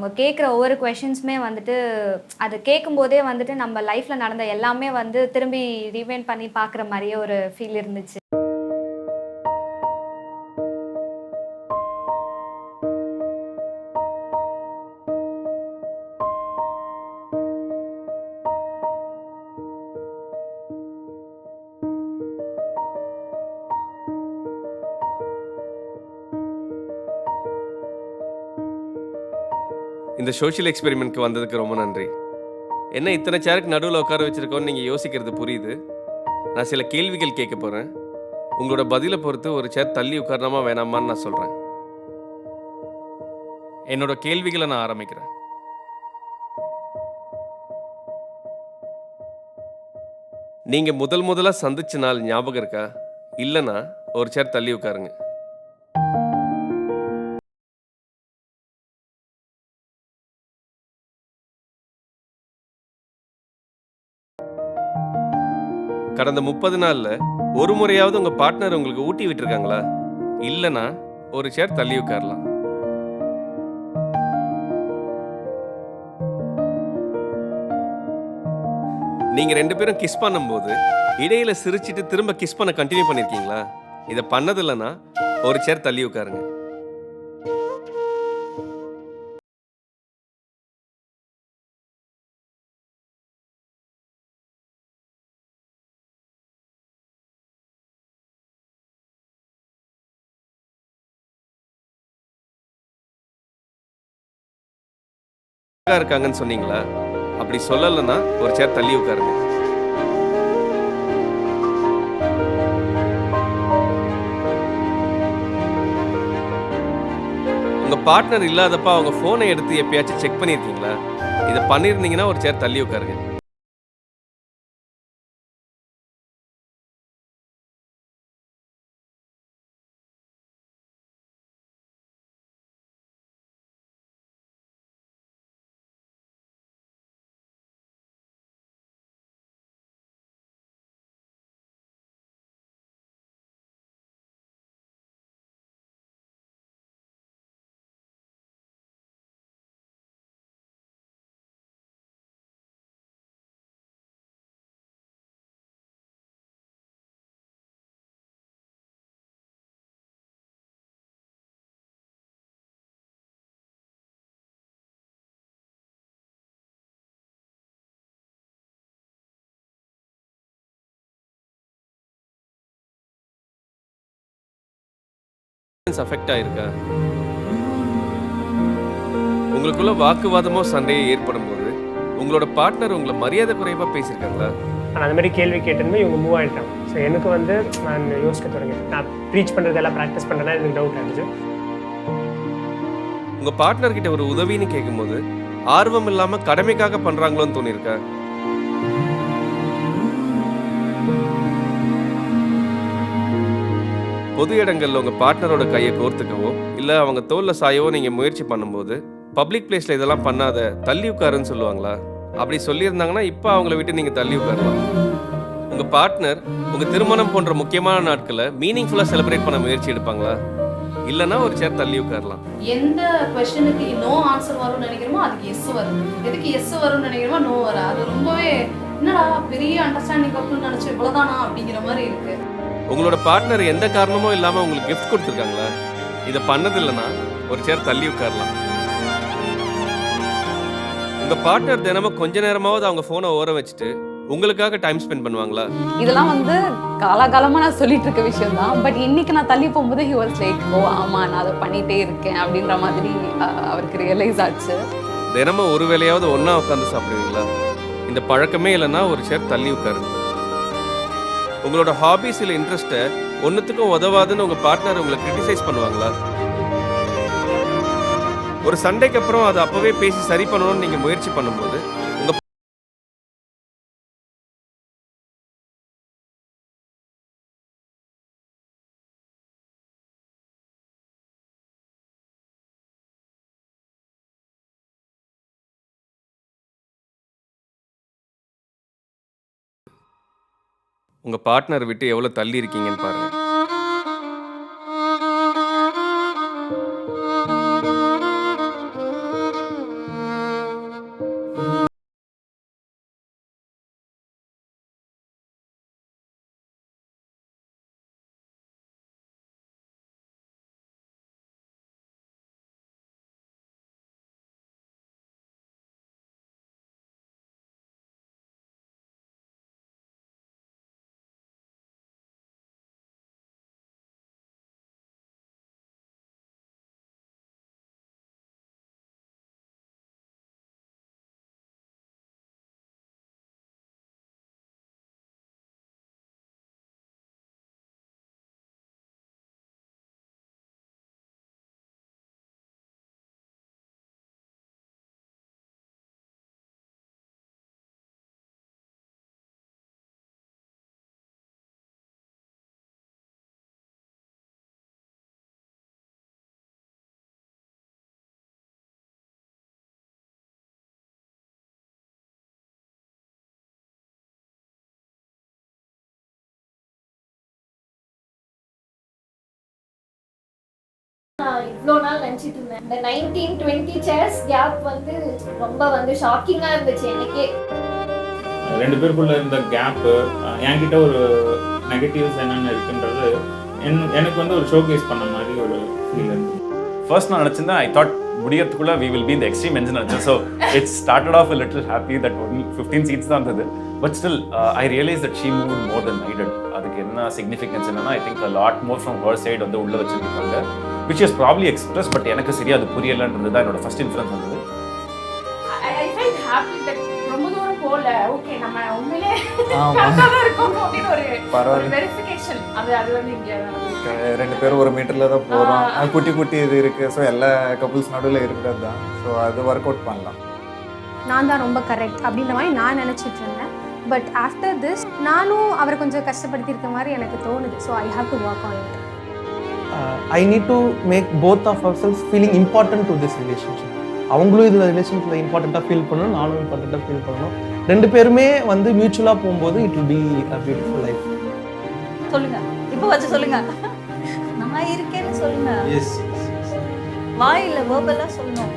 அவங்க கேட்குற ஒவ்வொரு கொஷின்ஸுமே வந்துட்டு அது கேட்கும்போதே வந்துட்டு நம்ம லைஃப்பில் நடந்த எல்லாமே வந்து திரும்பி ரிவைண்ட் பண்ணி பார்க்குற மாதிரியே ஒரு ஃபீல் இருந்துச்சு. இந்த சோஷியல் எக்ஸ்பெரிமெண்ட்க்கு வந்ததுக்கு ரொம்ப நன்றி. என்ன இத்தனை சேருக்கு நடுவுல உட்கார வச்சிருக்கோம்னு நீங்க யோசிக்கிறது புரியுது. நான் சில கேள்விகள் கேட்கப் போறேன். உங்களோட பதில பொறுத்து ஒரு சேர் தள்ளி உட்காரணுமா வேணாமான்னு நான் சொல்றேன். என்னோட கேள்விகள நான் ஆரம்பிக்கிறேன். நீங்க முதலா சந்திச்ச நாள் ஞாபகம் இருக்கா? இல்லன்னா ஒரு சேர் தள்ளி உட்காருங்க. கடந்த 30 நாள்ல ஒரு முறையாவது உங்க பார்ட்னர் உங்களுக்கு ஊட்டி விட்டுருக்காங்களா? இல்லன்னா ஒரு சேர் தள்ளி உட்காரலாம். நீங்க 2 பேரும் கிஸ் பண்ணும்போது இடையில சிரிச்சிட்டு திரும்ப கிஸ் பண்ண கண்டினியூ பண்ணிருக்கீங்களா? இத பண்ணது இல்லன்னா ஒரு சேர் தள்ளி உட்காருங்க. அழகா இருக்காங்கன்னு சொன்னீங்களா? அப்படி சொல்லலன்னா ஒரு சேர் தள்ளி உட்காருங்க. உங்க பார்ட்னர் இல்லாதப்ப அவங்க போனை எடுத்து எப்பயாச்சும் செக் பண்ணிருக்கீங்களா? இத பண்ணிருந்தீங்கன்னா ஒரு சேர் தள்ளி உட்காருங்க. அஃபெக்ட் ஆயிருக்கா? உங்களுக்குள்ள வாக்குவாதமோ சண்டையோ ஏற்படும்போது உங்களோட பார்ட்னர் உங்களை மரியாதை குறைவா பேசியிருக்காங்களா? நான் அந்த மாதிரி கேள்வி கேட்டிருந்தேன், இவங்க மூவ் ஆகிட்டாங்க. ஸோ எனக்கு வந்து நான் யோசிக்க தொடங்கினேன். நான் ப்ரீச் பண்ணுறதெல்லாம் ப்ராக்டிஸ் பண்ணுறதா எனக்கு டவுட் ஆகிடுச்சு. உங்க பார்ட்னர் கிட்ட ஒரு உதவின்னு கேட்கும்போது ஆர்வம் இல்லாம கடமைக்காக பண்றாங்களோன்னு தோணிருக்கா? பொது இடங்கள்ல உங்க பார்ட்னரோட கையை கோர்த்துக்கவோ இல்ல அவங்க தோல்ல சாயவோ நீங்க முயற்சி பண்ணும்போது பப்ளிக் பிளேஸ்ல இதெல்லாம் பண்ணாத, தள்ளி உட்காருன்னு சொல்லுவாங்களா? அப்படி சொல்லியிருந்தாங்கன்னா இப்ப அவங்கள விட்டு நீங்க தள்ளி உட்காரலாம். உங்க பார்ட்னர் உங்க திருமணம் போன்ற முக்கியமான நாட்களை மீனிங்ஃபுல்லா செலிப்ரேட் பண்ண முயற்சி எடுப்பாங்களா? இல்லனா ஒரு சேர் தள்ளி உட்காரலாம். எந்த क्वेश्चनக்கு நோ ஆன்சர் வரும்னு நினைக்கிறோமோ அதுக்கு எஸ் வரும். எதுக்கு எஸ் வரும்னு நினைக்கிறோமோ நோ வரும். அது ரொம்பவே என்னடா பெரிய அண்டர்ஸ்டாண்டிங் கப்புள்னு நினைச்சு இவ்வளவுதானா அப்படிங்கிற மாதிரி இருக்கு. உங்களோட பார்ட்னர் எந்த காரணமும் இல்லாம உங்களுக்கு கிஃப்ட் கொடுத்துருக்காங்களா? இதை பண்ணது இல்லைன்னா ஒரு சேர் தள்ளி உட்காரலாம். உங்க பார்ட்னர் தினமும் கொஞ்ச நேரமாவது அவங்க போனை ஓர வச்சுட்டு உங்களுக்காக டைம் ஸ்பெண்ட் பண்ணுவாங்களா? இதெல்லாம் வந்து காலகாலமா நான் சொல்லிட்டு இருக்க விஷயம் தான். பட் இன்னைக்கு நான் தள்ளி போகும்போது ஹி வாஸ் லைக், ஓ ஆமா நான் அதை பண்ணிட்டே இருக்கேன் அப்படின்ற மாதிரி அவருக்கு ரியலைஸ் ஆச்சு. தினமும் ஒரு வேளையாவது ஒண்ணா உட்காந்து சாப்பிடுவீங்களா? இந்த பழக்கமே இல்லைன்னா ஒரு சேர் தள்ளி உட்காருங்க. உங்களோட ஹாபிஸ் இல்ல இன்ட்ரெஸ்ட்டை ஒன்னுத்துக்கும் உதவாதுன்னு உங்க பார்ட்னர் உங்களை கிரிட்டிசைஸ் பண்ணுவாங்களா? ஒரு சண்டைக்கு அப்புறம் அதை அப்பவே பேசி சரி பண்ணணும்னு நீங்க முயற்சி பண்ணும்போது உங்க உங்க பார்ட்னர் விட்டு எவ்வளவு தள்ளி இருக்கீங்கன்னு பாருங்க. நான் இவ்வளோ நாள் நினச்சிட்டு இருந்தேன். இந்த 19-20 சேர்ஸ் கேப் வந்து ரொம்ப வந்து ஷாக்கிங்காக இருந்துச்சு எனக்கே. 2 பேருக்குள்ள இருந்த கேப்பு என்கிட்ட ஒரு நெகட்டிவ்ஸ் என்னென்ன இருக்குன்றது எனக்கு வந்து ஒரு ஷோகேஸ் பண்ண மாதிரி ஒரு ஃபீல் இருந்துச்சு. ஃபர்ஸ்ட் நான் நினச்சிருந்தேன் ஐ தாட் முடியறதுக்குள்ள we will be in the extreme ends நினச்சேன். So it started off a little happy that only 15 seats தான் இருந்தது. But still, I realized that she moved more than I did. அதுக்கு என்ன significance என்னன்னா I think a lot more from her side வந்து உள்ள வச்சிருக்காங்க, which is probably expressed, but எனக்கு சரியா அது புரியலன்றது தான் என்னோட ஃபர்ஸ்ட் இன்ஃபரன்ஸ் வந்தது. I felt happy that ரொம்ப தூரம் போல ஓகே நம்ம உண்மையிலே கரெக்டா தான் இருக்கோம் அப்படின்னு ஒரு வெரிஃபிகேஷன் அது வந்து இங்க 2 பேரும் 1 மீட்டர்ல தான் போகிறோம். குட்டி குட்டி இது இருக்குது. ஸோ எல்லா கப்புள்ஸ் நடுவில் இருக்கிறது தான். ஸோ அது ஒர்க் அவுட் பண்ணலாம். நான் தான் ரொம்ப கரெக்ட் அப்படின்ற மாதிரி நான் நினச்சிட்டு இருந்தேன். பட் ஆஃப்டர் திஸ் நானும் அவரை கொஞ்சம் கஷ்டப்படுத்தியிருக்க மாதிரி எனக்கு தோணுது. So I have to work on it. I need to make both of ourselves feeling important to this relationship. அவங்களும் இதில் ரிலேஷன்ஷிப்பில் இம்பார்ட்டண்ட்டாக ஃபீல் பண்ணணும், நானும் இம்பார்ட்டண்ட்டாக ஃபீல் பண்ணணும். 2 பேருமே வந்து மியூச்சுவலாக போகும்போது it will be a beautiful life. சொல்லுங்க, இப்போ வச்சு சொல்லுங்க. நான் இருக்கேன்னு சொல்லுங்க. எஸ், வாயில வேர்பலா சொல்லணும்.